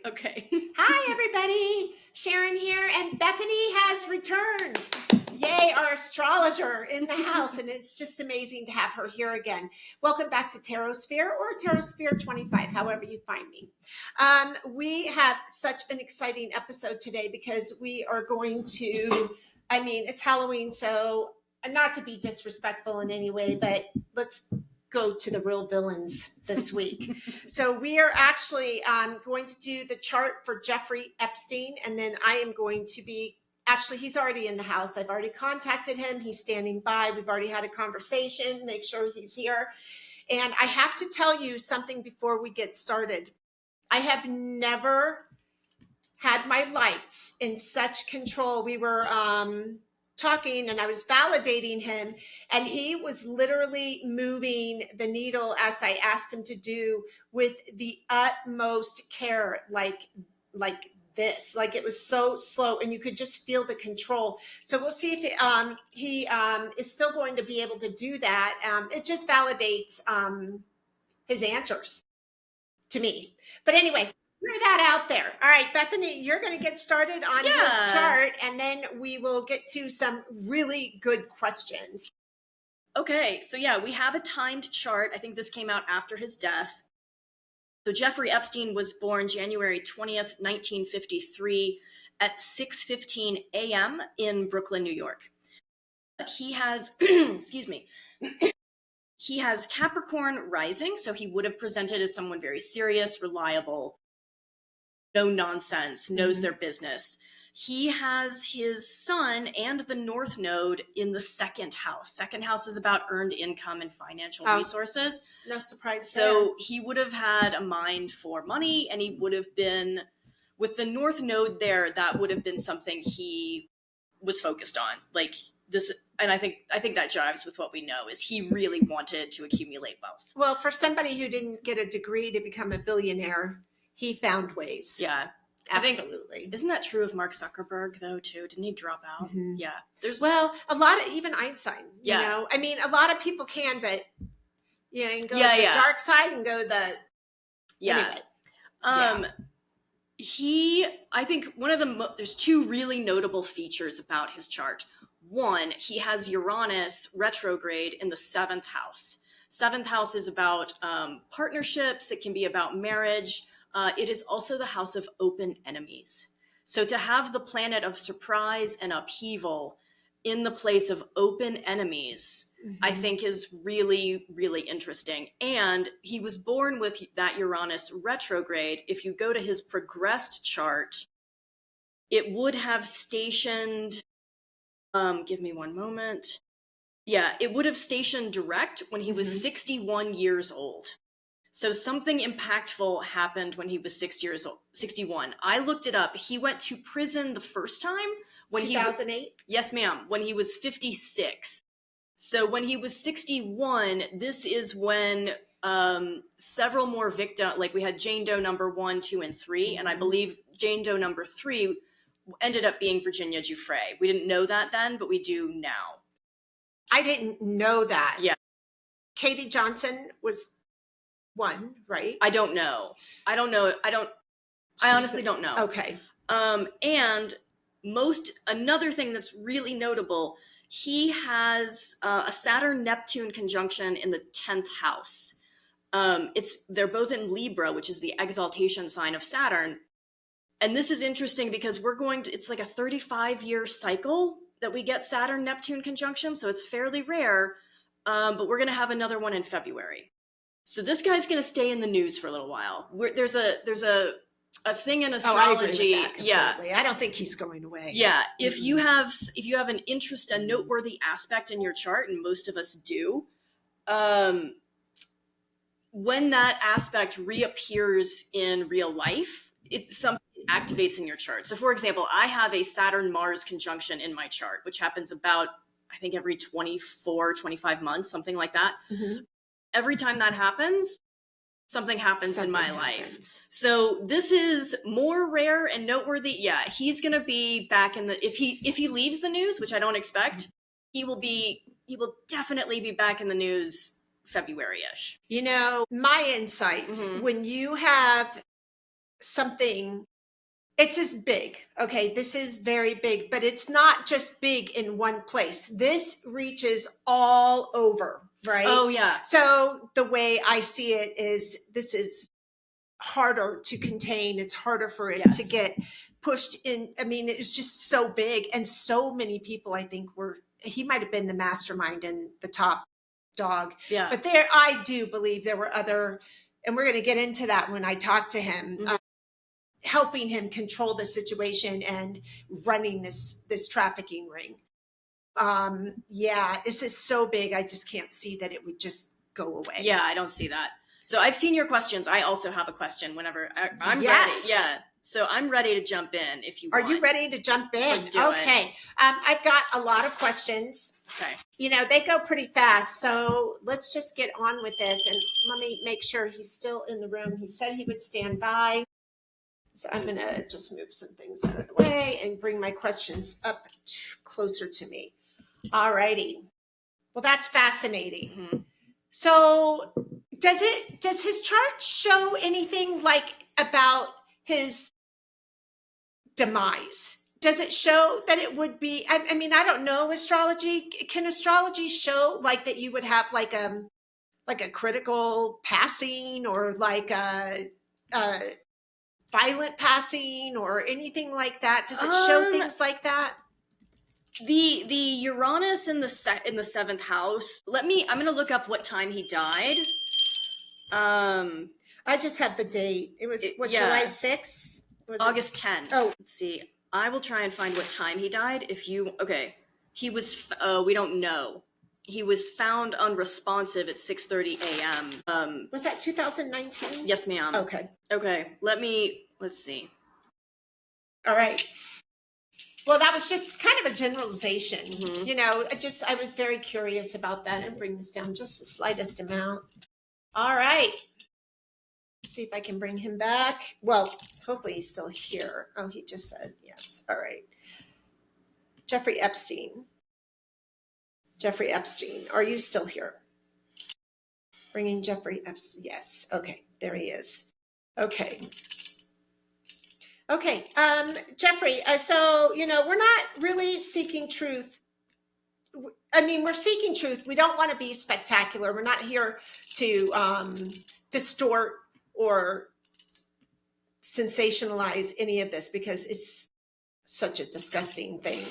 Okay. Hi, everybody. Sharon here, and Bethany has returned. Yay, our astrologer in the house, and it's just amazing to have her here again. Welcome back to Tarot Sphere or Tarot Sphere 25, however you find me. We have such an exciting episode today because we are going to, it's Halloween, so not to be disrespectful in any way, but let's go to the real villains this week. So we are actually going to do the chart for Jeffrey Epstein, and then I am going to be, actually he's already in the house. I've already contacted him. He's standing by. We've already had a conversation, make sure he's here. And I have to tell you something before we get started. I have never had my lights in such control. We were talking and I was validating him, and he was literally moving the needle as I asked him to do, with the utmost care, like this, like it was so slow and you could just feel the control. So we'll see if he is still going to be able to do that. It just validates his answers to me. But anyway, threw that out there. All right, Bethany, you're going to get started on his chart, and then we will get to some really good questions. Okay, so yeah, we have a timed chart. I think this came out after his death. So Jeffrey Epstein was born January 20th, 1953 at 6:15 a.m. in Brooklyn, New York. He has, excuse me, he has Capricorn rising, so he would have presented as someone very serious, reliable, no nonsense, knows their business. He has his sun and the North Node in the second house. Second house is about earned income and financial resources. No surprise So there. he would have had a mind for money, and he would have been, with the North Node there, that would have been something he was focused on. Like this, and I think that jives with what we know, is he really wanted to accumulate wealth. Well, for somebody who didn't get a degree to become a billionaire, he found ways. Yeah. Absolutely. Isn't that true of Mark Zuckerberg though too? Didn't he drop out? Mm-hmm. Yeah. Well, a lot of, even Einstein, you know, I mean, a lot of people can, but you can go the dark side and go the, anyway. I think one of there's two really notable features about his chart. One, he has Uranus retrograde in the 7th house. 7th house is about partnerships. It can be about marriage. It is also the house of open enemies. So to have the planet of surprise and upheaval in the place of open enemies, I think is really, really interesting. And he was born with that Uranus retrograde. If you go to his progressed chart, it would have stationed, give me one moment. Yeah, it would have stationed direct when he was 61 years old. So something impactful happened when he was 61. I looked it up. He went to prison the first time when 2008? Yes, ma'am. When he was 56. So when he was 61, this is when several more victims, like we had Jane Doe number 1, 2, and 3. And I believe Jane Doe number 3 ended up being Virginia Giuffre. We didn't know that then, but we do now. I didn't know that. Yeah. Katie Johnson was 1, right? I don't know. I honestly don't know. Okay. And another thing that's really notable, he has a Saturn-Neptune conjunction in the 10th house. They're both in Libra, which is the exaltation sign of Saturn. And this is interesting because it's like a 35-year cycle that we get Saturn-Neptune conjunction. So it's fairly rare, but we're going to have another one in February. So this guy's going to stay in the news for a little while. There's a thing in astrology. I agree with that completely. I don't think he's going away. Yeah. If you have an interest, a noteworthy aspect in your chart, and most of us do, when that aspect reappears in real life, it's something that activates in your chart. So for example, I have a Saturn-Mars conjunction in my chart, which happens about, I think, every 24, 25 months, something like that. Every time that happens, something happens in my life. So this is more rare and noteworthy. Yeah, he's going to be back in the, if he leaves the news, which I don't expect, he will definitely be back in the news February-ish. You know, my insights, when you have something. It's as big. Okay, this is very big, but it's not just big in one place. This reaches all over, right? Oh, yeah. So the way I see it is this is harder to contain. It's harder for it to get pushed in. I mean, it's just so big, and so many people, I think, he might have been the mastermind and the top dog. Yeah. But I do believe there were other, and we're going to get into that when I talk to him. Helping him control the situation and running this trafficking ring. This is so big. I just can't see that it would just go away. Yeah, I don't see that. So I've seen your questions. I also have a question whenever I'm ready. Yeah. So I'm ready to jump in if you want. Are you ready to jump in? Let's do it. I've got a lot of questions. Okay. You know, they go pretty fast. So let's just get on with this. And let me make sure he's still in the room. He said he would stand by. So I'm going to just move some things out of the way and bring my questions up closer to me. All righty. Well, that's fascinating. So does his chart show anything like about his demise? Does it show that it would be, I mean, I don't know astrology. Can astrology show like that you would have like a critical passing or like a violent passing or anything like that? Does it show things like that? The Uranus in the seventh house. I'm going to look up what time he died. I just have the date. It was July 6th? August 10th. Oh, let's see. I will try and find what time he died. He was. We don't know. He was found unresponsive at 6:30 a.m. Was that 2019? Yes, ma'am. Okay. Let's see. All right. Well, that was just kind of a generalization. You know, I was very curious about that, and bring this down just the slightest amount. All right. Let's see if I can bring him back. Well, hopefully he's still here. Oh, he just said yes. All right. Jeffrey Epstein. Jeffrey Epstein, are you still here? Bringing Jeffrey Epstein. Yes. Okay. There he is. Okay. Okay. Jeffrey, so, you know, we're not really seeking truth. I mean, we're seeking truth. We don't want to be spectacular. We're not here to distort or sensationalize any of this because it's such a disgusting thing.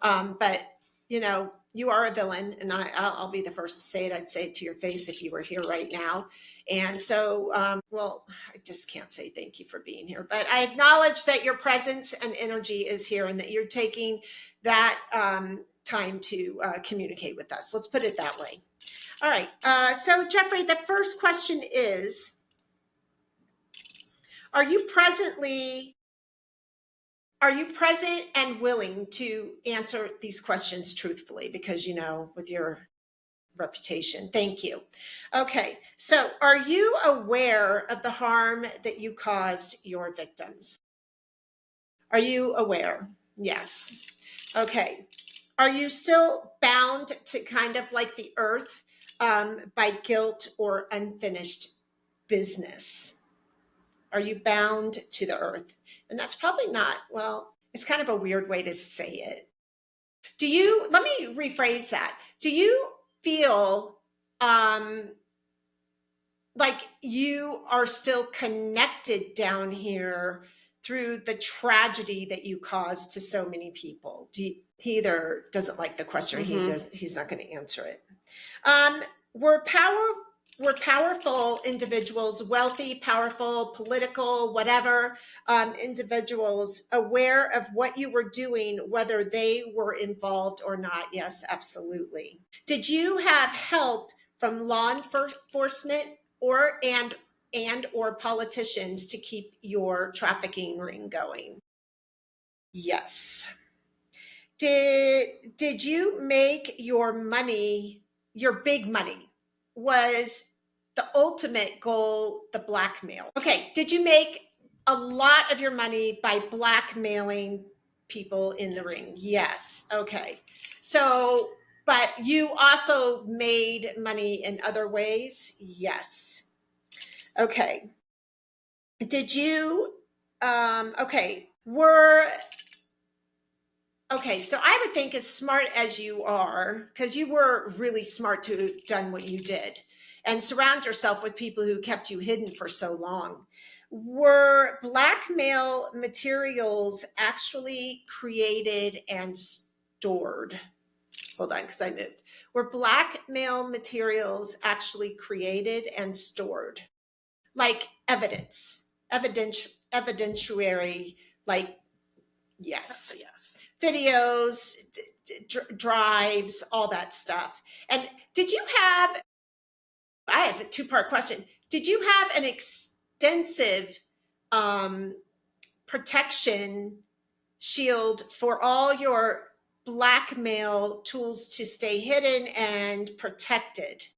But, you know, you are a villain, and I'll be the first to say it. I'd say it to your face if you were here right now. And so, well, I just can't say thank you for being here, but I acknowledge that your presence and energy is here and that you're taking that time to communicate with us. Let's put it that way. All right. So, Jeffrey, the first question is, are you present and willing to answer these questions truthfully? Because, you know, with your reputation. Thank you. Okay. So are you aware of the harm that you caused your victims? Are you aware? Yes. Okay. Are you still bound to kind of like the earth by guilt or unfinished business? Are you bound to the earth? And that's probably not, well, it's kind of a weird way to say it. Let me rephrase that. Do you feel like you are still connected down here through the tragedy that you caused to so many people? He either doesn't like the question or he's not going to answer it. Were powerful individuals, wealthy, powerful, political, whatever, individuals aware of what you were doing, whether they were involved or not? Yes, absolutely. Did you have help from law enforcement or politicians to keep your trafficking ring going? Yes. Did you make your money, your big money? Was the ultimate goal the blackmail? Okay, did you make a lot of your money by blackmailing people in the ring? Yes. Okay. So, but you also made money in other ways? Yes. Okay. Did you Okay. Okay, so I would think as smart as you are, because you were really smart to have done what you did, and surround yourself with people who kept you hidden for so long. Were blackmail materials actually created and stored? Hold on, because I moved. Were blackmail materials actually created and stored? Like evidentiary, like, yes. Yes. Videos, drives, all that stuff. And did you have, I have a two-part question. Did you have an extensive protection shield for all your blackmail tools to stay hidden and protected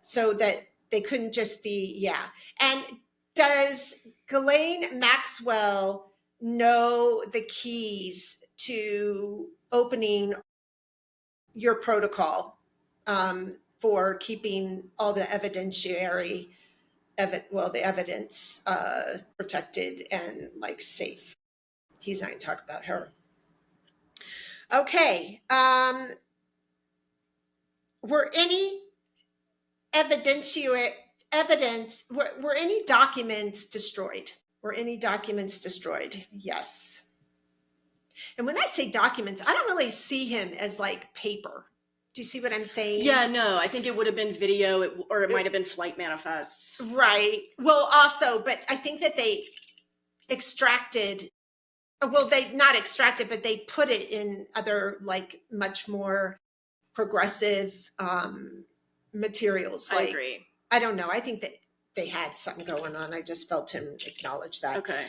so that they couldn't just be, yeah. And does Ghislaine Maxwell know the keys to opening your protocol for keeping all the evidentiary, the evidence protected and like safe? He's not going to talk about her. Okay. Were any were any documents destroyed? Were any documents destroyed? Yes. And when I say documents, I don't really see him as like paper. Do you see what I'm saying? Yeah, no, I think it would have been video, or it might have been flight manifests. Right. Well, also, but I think that they extracted, well, they not extracted, but they put it in other like much more progressive materials. I agree. I don't know. I think that they had something going on. I just felt him acknowledge that. Okay.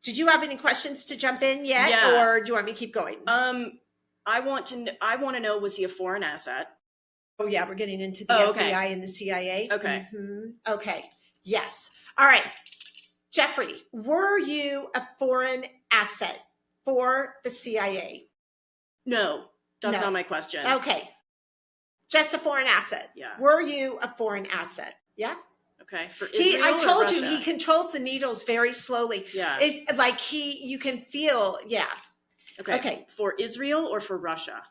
Did you have any questions to jump in yet? Yeah. Or do you want me to keep going? I want to know, was he a foreign asset? Oh yeah, we're getting into the FBI and the CIA. Okay. Mm-hmm. Okay. Yes. All right. Jeffrey, were you a foreign asset for the CIA? No, that's not my question. Okay. Just a foreign asset. Yeah. Were you a foreign asset? Yeah. Okay. For Israel, I told or you Russia? he controls the needles very slowly. Yeah. It's like you can feel, yeah. Okay. For Israel or for Russia?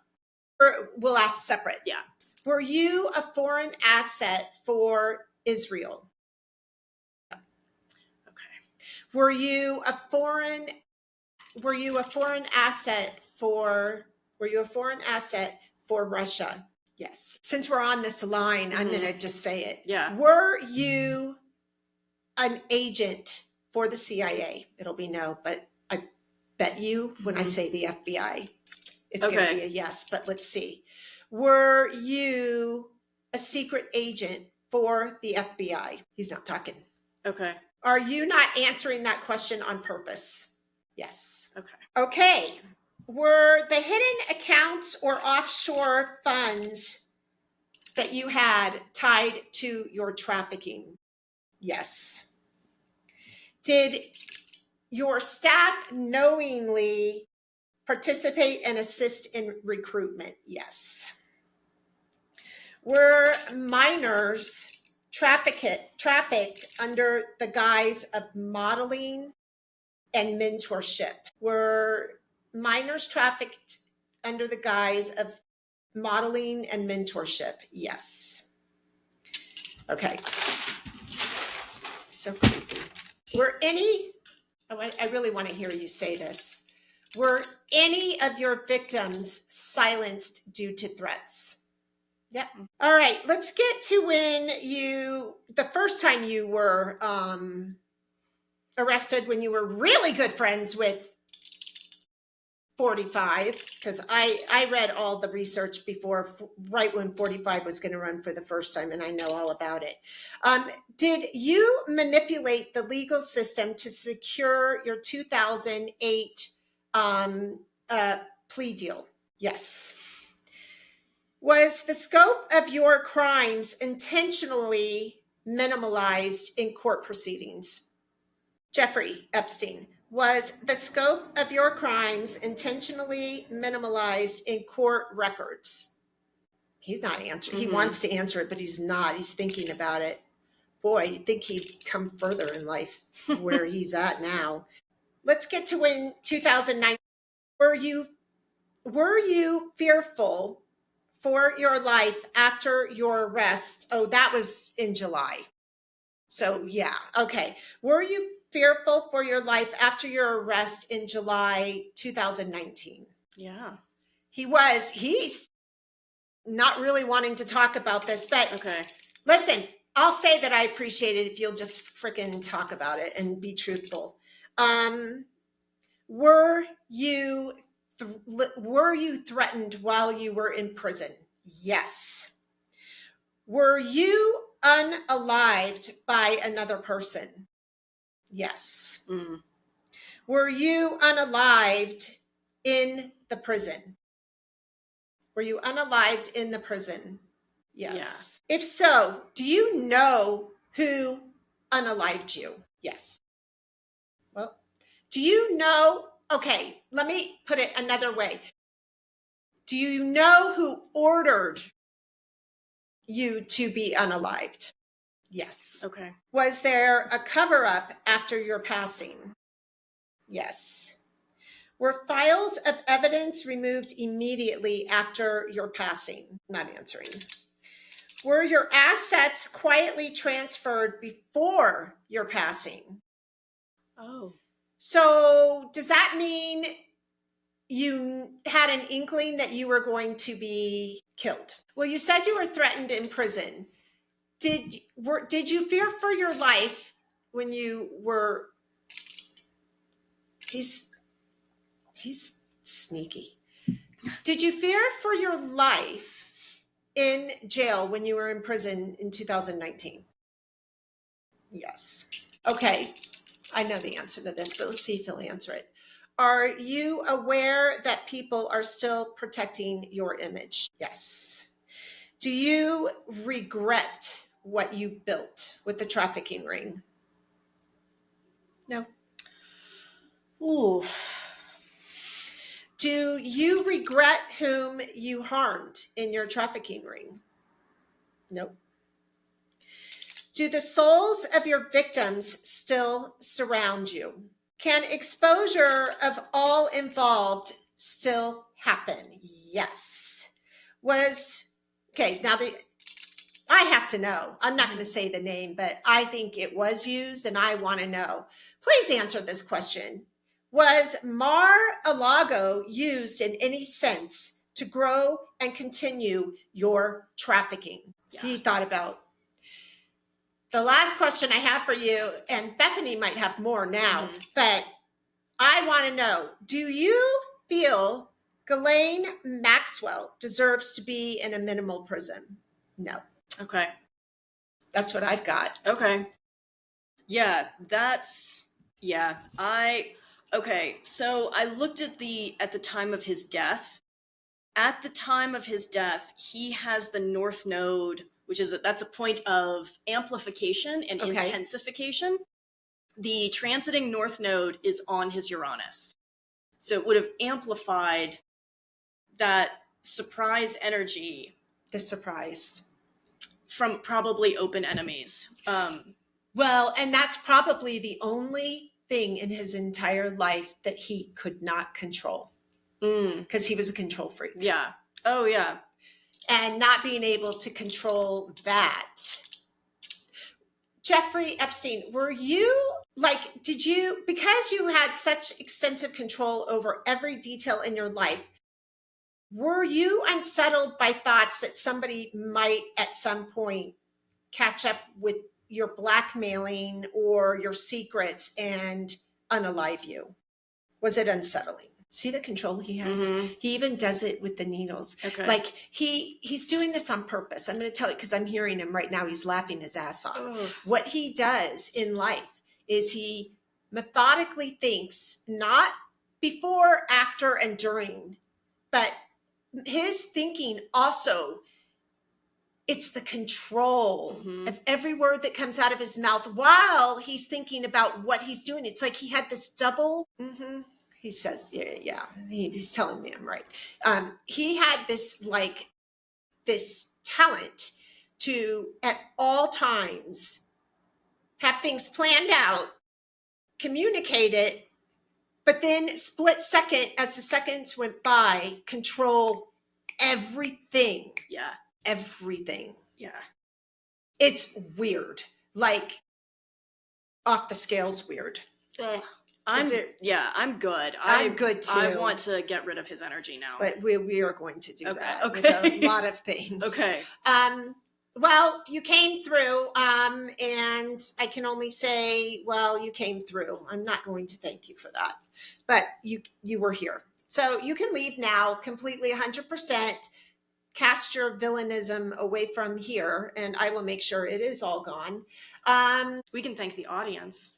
We'll ask separate. Yeah. Were you a foreign asset for Israel? Okay. Were you a foreign asset for Russia? Yes. Since we're on this line, I'm going to just say it. Yeah. Were you an agent for the CIA? It'll be no, but I bet you when I say the FBI, it's going to be a yes, but let's see. Were you a secret agent for the FBI? He's not talking. Okay. Are you not answering that question on purpose? Yes. Okay. Okay. Were the hidden accounts or offshore funds that you had tied to your trafficking? Yes. Did your staff knowingly participate and assist in recruitment? Yes. Were minors trafficked under the guise of modeling and mentorship? Were minors trafficked under the guise of modeling and mentorship? Yes. Okay. So creepy. I really want to hear you say this. Were any of your victims silenced due to threats? Yep. All right, let's get to the first time you were arrested, when you were really good friends with 45, because I read all the research before, right when 45 was going to run for the first time, and I know all about it. Did you manipulate the legal system to secure your 2008 plea deal? Yes. Was the scope of your crimes intentionally minimalized in court proceedings? Jeffrey Epstein, was the scope of your crimes intentionally minimalized in court records? He's not answering. He wants to answer it, but he's not. He's thinking about it. boy, you'd think he'd come further in life where he's at now. Let's get to in 2009. Were you fearful for your life after your arrest? Oh, that was in July. So yeah, okay. Were you fearful for your life after your arrest in July 2019? Yeah. He's not really wanting to talk about this, but Okay. listen, I'll say that I appreciate it if you'll just freaking talk about it and be truthful. Were you threatened while you were in prison? Yes. Were you unalived by another person? Yes. Mm. Were you unalived in the prison? Were you unalived in the prison? Yes. Yeah. If so, do you know who unalived you? Yes. Well, do you know? Okay, let me put it another way. Do you know who ordered you to be unalived? Yes. Okay. Was there a cover up after your passing? Yes. Were files of evidence removed immediately after your passing? Not answering. Were your assets quietly transferred before your passing? Oh. So does that mean you had an inkling that you were going to be killed? Well, you said you were threatened in prison. Did you fear for your life when you were? He's sneaky. Did you fear for your life in jail when you were in prison in 2019? Yes. Okay. I know the answer to this, but let's see if he'll answer it. Are you aware that people are still protecting your image? Yes. Do you regret what you built with the trafficking ring? No. Ooh. Do you regret whom you harmed in your trafficking ring? Nope. Do the souls of your victims still surround you? Can exposure of all involved still happen? Yes. Okay, now I have to know. I'm not going to say the name, but I think it was used and I want to know. Please answer this question. Was Mar-a-Lago used in any sense to grow and continue your trafficking? Yeah. He thought about. The last question I have for you, and Bethany might have more now, but I want to know, do you feel Ghislaine Maxwell deserves to be in a minimal prison? No. Okay. That's what I've got. Okay. Yeah, okay. So I looked at the time of his death. At the time of his death, he has the North Node, that's a point of amplification and intensification. The transiting North Node is on his Uranus. So it would have amplified that surprise energy. The surprise. From probably open enemies. Well, and that's probably the only thing in his entire life that he could not control. Because he was a control freak. Yeah. Oh, yeah. And not being able to control that. Jeffrey Epstein, were you because you had such extensive control over every detail in your life, were you unsettled by thoughts that somebody might at some point catch up with your blackmailing or your secrets and unalive you? Was it unsettling? See the control he has? Mm-hmm. He even does it with the needles. Okay. Like he's doing this on purpose. I'm going to tell you because I'm hearing him right now. He's laughing his ass off. Ugh. What he does in life is he methodically thinks, not before, after, and during, but his thinking also, it's the control of every word that comes out of his mouth while he's thinking about what he's doing. It's like he had this double. He says, yeah. He's telling me I'm right. He had this talent to, at all times, have things planned out, communicate it, but then split second as the seconds went by, control everything. Yeah. Everything. Yeah. It's weird. Like off the scales weird. I'm good. I'm good too. I want to get rid of his energy now. But we are going to do that Okay. with a lot of things. Okay. Well, you came through, and I can only say, well, you came through. I'm not going to thank you for that, but you were here. So you can leave now completely 100%. Cast your villainism away from here, and I will make sure it is all gone. We can thank the audience.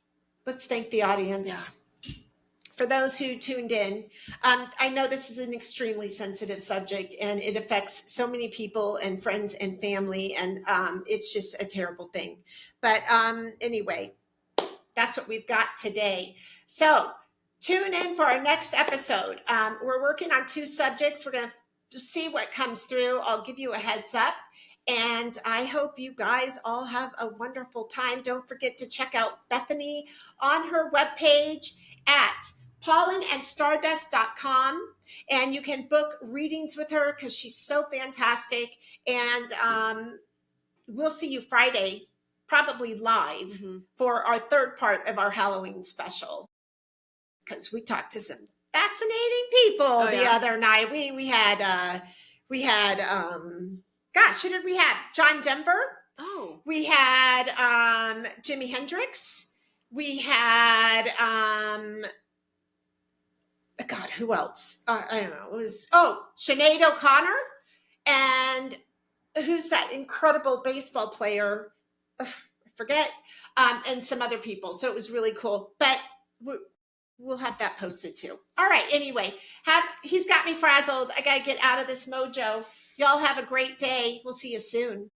Let's thank the audience. Yeah. For those who tuned in, I know this is an extremely sensitive subject and it affects so many people and friends and family, and it's just a terrible thing. But anyway, that's what we've got today. So tune in for our next episode. We're working on 2 subjects. We're going to see what comes through. I'll give you a heads up. And I hope you guys all have a wonderful time. Don't forget to check out Bethany on her webpage at pollenandstardust.com, and you can book readings with her because she's so fantastic. And we'll see you Friday, probably live, for our 3rd part of our Halloween special, because we talked to some fascinating people the other night. We had gosh, who did we have? John Denver. Oh. We had Jimi Hendrix. We had God, who else? I don't know. It was Sinead O'Connor, and who's that incredible baseball player? I forget. And some other people. So it was really cool. But we'll have that posted too. All right. Anyway, he's got me frazzled. I gotta get out of this mojo. Y'all have a great day. We'll see you soon.